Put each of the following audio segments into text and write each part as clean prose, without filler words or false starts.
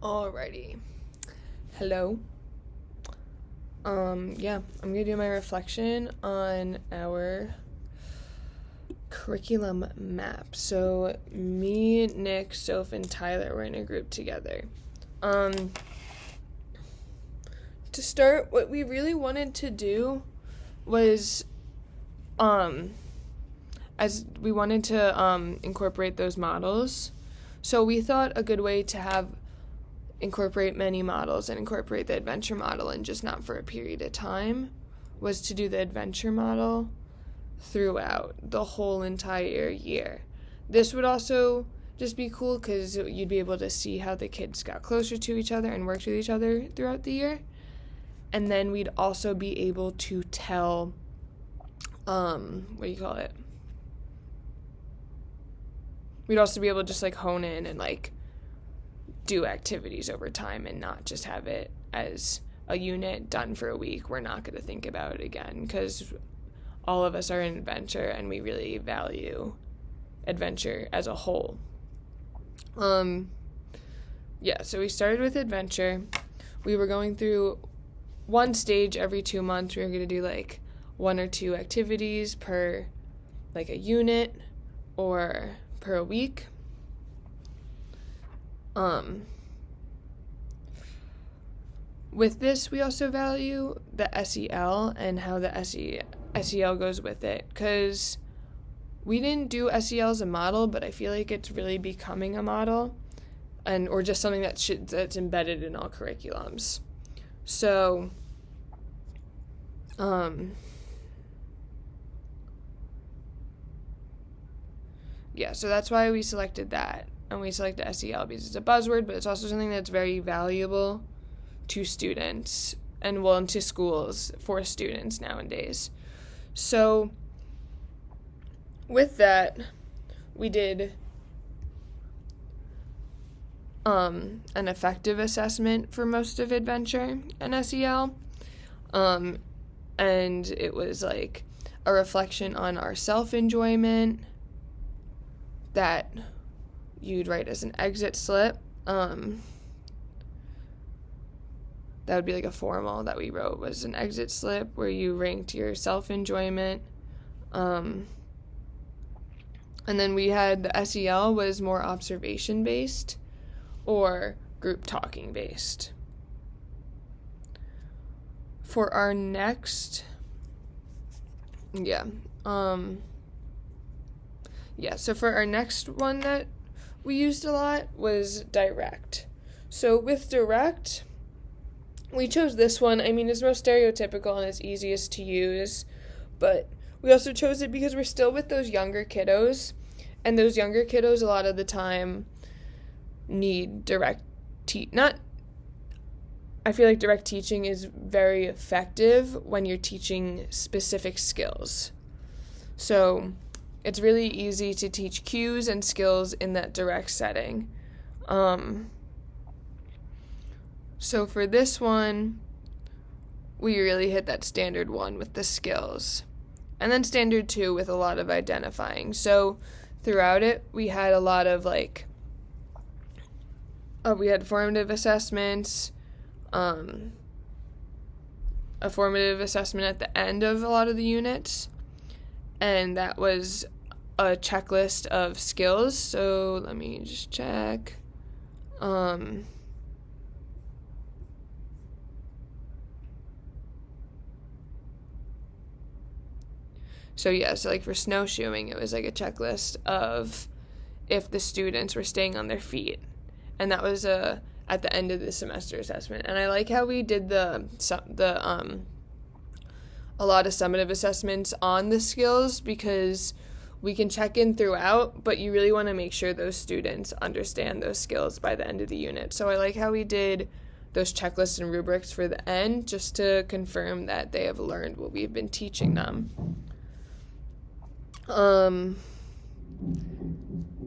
Alrighty. Hello. I'm gonna do my reflection on our curriculum map. So me, Nick, Soph, and Tyler were in a group together. To start, what we really wanted to do was as we wanted to incorporate those models. So we thought a good way to have incorporate many models and incorporate the adventure model and just not for a period of time was to do the adventure model throughout the whole entire year. This would also just be cool because you'd be able to see how the kids got closer to each other and worked with each other throughout the year. And then we'd also be able to tell, we'd also be able to just like hone in and like do activities over time and not just have it as a unit done for a week. We're not going to think about it again because all of us are in adventure and we really value adventure as a whole. So we started with adventure. We were going through one stage every 2 months. We were going to do like 1 or 2 activities per like a unit or per a week. With this, we also value the SEL and how the SEL goes with it, because we didn't do SEL as a model, but I feel like it's really becoming a model, or just something that's embedded in all curriculums. So, so that's why we selected that. And we selected SEL because it's a buzzword, but it's also something that's very valuable to students and to schools for students nowadays. So with that, we did an effective assessment for most of adventure and SEL. And it was like a reflection on our self-enjoyment that you'd write as an exit slip. That would be like a formal that we wrote was an exit slip where you ranked your self-enjoyment. And then we had the SEL was more observation-based or group talking-based. For our next, so for our next one that we used a lot was direct. So with direct, we chose this one. I mean, it's most stereotypical and it's easiest to use, but we also chose it because we're still with those younger kiddos, and those younger kiddos a lot of the time need direct I feel like direct teaching is very effective when you're teaching specific skills. So it's really easy to teach cues and skills in that direct setting. So for this one, we really hit that standard 1 with the skills. And then standard 2 with a lot of identifying. So throughout it, we had a lot of we had formative assessments, a formative assessment at the end of a lot of the units. And that was a checklist of skills. So let me just check. So like for snowshoeing, it was like a checklist of if the students were staying on their feet. And that was at the end of the semester assessment. And I like how we did a lot of summative assessments on the skills because we can check in throughout, but you really want to make sure those students understand those skills by the end of the unit. So I like how we did those checklists and rubrics for the end just to confirm that they have learned what we've been teaching them. And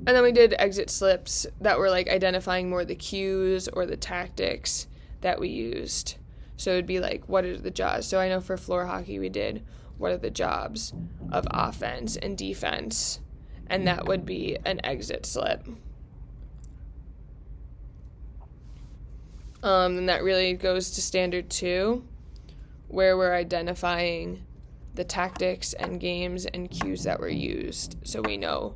then we did exit slips that were like identifying more the cues or the tactics that we used. So it'd be like, what are the jobs? So I know for floor hockey we did, what are the jobs of offense and defense? And that would be an exit slip. And that really goes to standard 2, where we're identifying the tactics and games and cues that were used so we know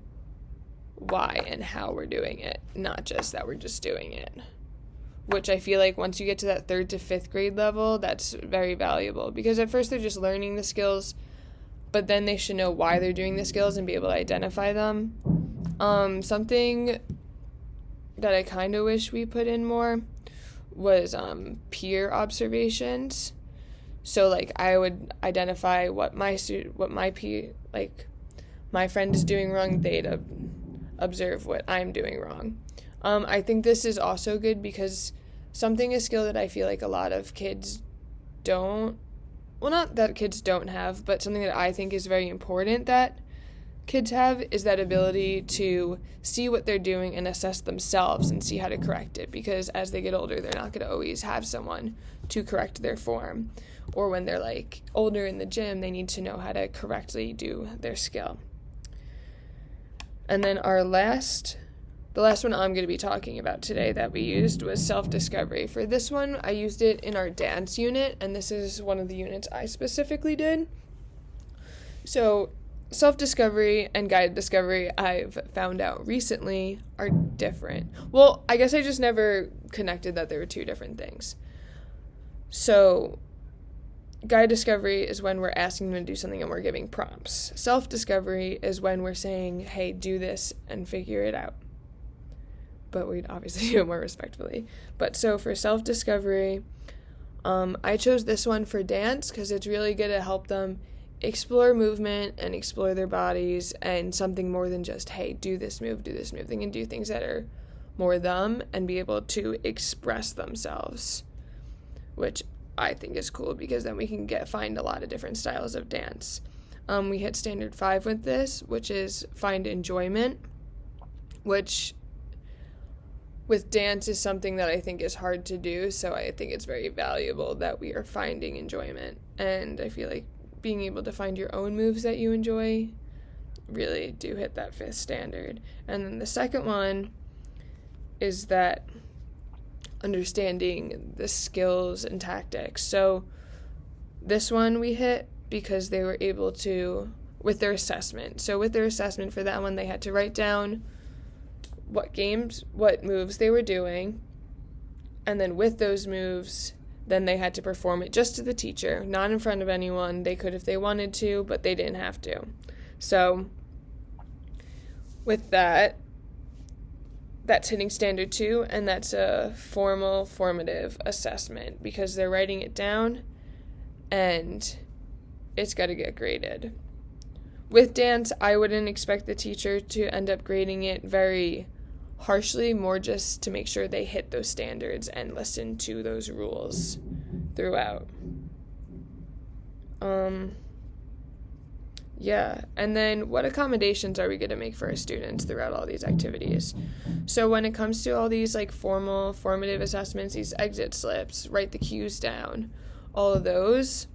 why and how we're doing it, not just that we're just doing it. Which I feel like once you get to that 3rd to 5th grade level, that's very valuable, because at first they're just learning the skills, but then they should know why they're doing the skills and be able to identify them. Something that I kind of wish we put in more was peer observations. So like I would identify what my friend is doing wrong, they'd observe what I'm doing wrong. I think this is also good because a skill that I feel like a lot of kids don't, well, not that kids don't have, but something that I think is very important that kids have is that ability to see what they're doing and assess themselves and see how to correct it, because as they get older, they're not going to always have someone to correct their form. Or when they're like older in the gym, they need to know how to correctly do their skill. And then the last one I'm going to be talking about today that we used was self-discovery. For this one, I used it in our dance unit, and this is one of the units I specifically did. So self-discovery and guided discovery, I've found out recently, are different. Well, I guess I just never connected that they were two different things. So guided discovery is when we're asking them to do something and we're giving prompts. Self-discovery is when we're saying, hey, do this and figure it out. But we'd obviously do it more respectfully. But so for self-discovery, I chose this one for dance because it's really good to help them explore movement and explore their bodies and something more than just, hey, do this move. They can do things that are more them and be able to express themselves, which I think is cool because then we can find a lot of different styles of dance. We hit standard 5 with this, which is find enjoyment, which with dance is something that I think is hard to do, so I think it's very valuable that we are finding enjoyment. And I feel like being able to find your own moves that you enjoy really do hit that 5th standard. And then the second one is that understanding the skills and tactics. So this one we hit because they were able to, with their assessment. So with their assessment for that one, they had to write down what moves they were doing, and then with those moves, then they had to perform it just to the teacher, not in front of anyone. They could if they wanted to, but they didn't have to. So with that's hitting standard 2, and that's a formative assessment because they're writing it down and it's got to get graded. With dance, I wouldn't expect the teacher to end up grading it very harshly, more just to make sure they hit those standards and listen to those rules throughout. And then what accommodations are we going to make for our students throughout all these activities? So when it comes to all these like formative assessments, these exit slips, write the cues down, all of those,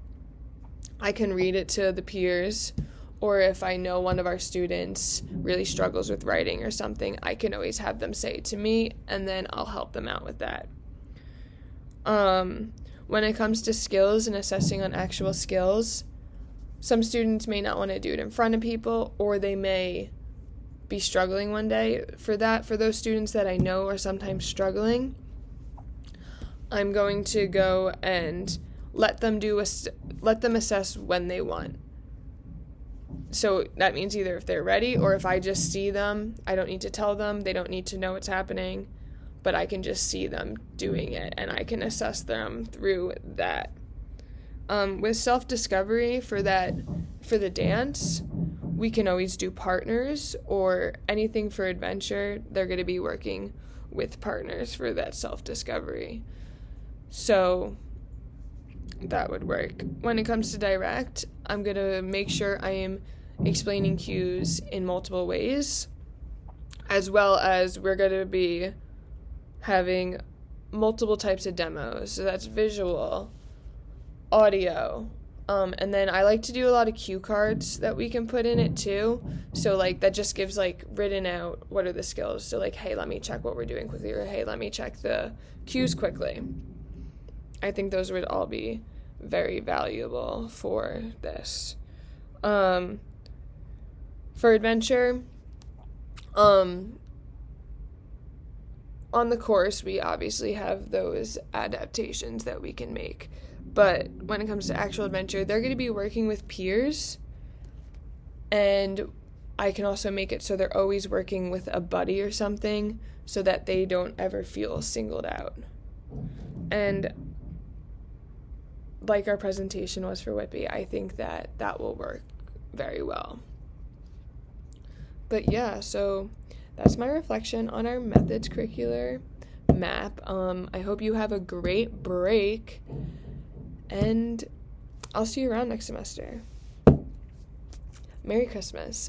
I can read it to the peers, or if I know one of our students really struggles with writing or something, I can always have them say it to me, and then I'll help them out with that. When it comes to skills and assessing on actual skills, some students may not want to do it in front of people, or they may be struggling one day. For those students that I know are sometimes struggling, I'm going to go and let them assess when they want. So that means either if they're ready or if I just see them, I don't need to tell them, they don't need to know what's happening, but I can just see them doing it and I can assess them through that. With self-discovery for the dance, we can always do partners, or anything for adventure, they're going to be working with partners for that self-discovery. So that would work. When it comes to direct, I'm going to make sure I am explaining cues in multiple ways, as well as we're going to be having multiple types of demos. So that's visual, audio, And then I like to do a lot of cue cards that we can put in it too. So like that just gives like written out what are the skills. So like, hey, let me check what we're doing quickly, or hey, let me check the cues quickly. I think those would all be very valuable for this. For adventure, on the course, we obviously have those adaptations that we can make. But when it comes to actual adventure, they're going to be working with peers. And I can also make it so they're always working with a buddy or something so that they don't ever feel singled out. And like our presentation was for Whitby, I think that that will work very well. But yeah, so that's my reflection on our methods curricular map. I hope you have a great break, and I'll see you around next semester. Merry Christmas.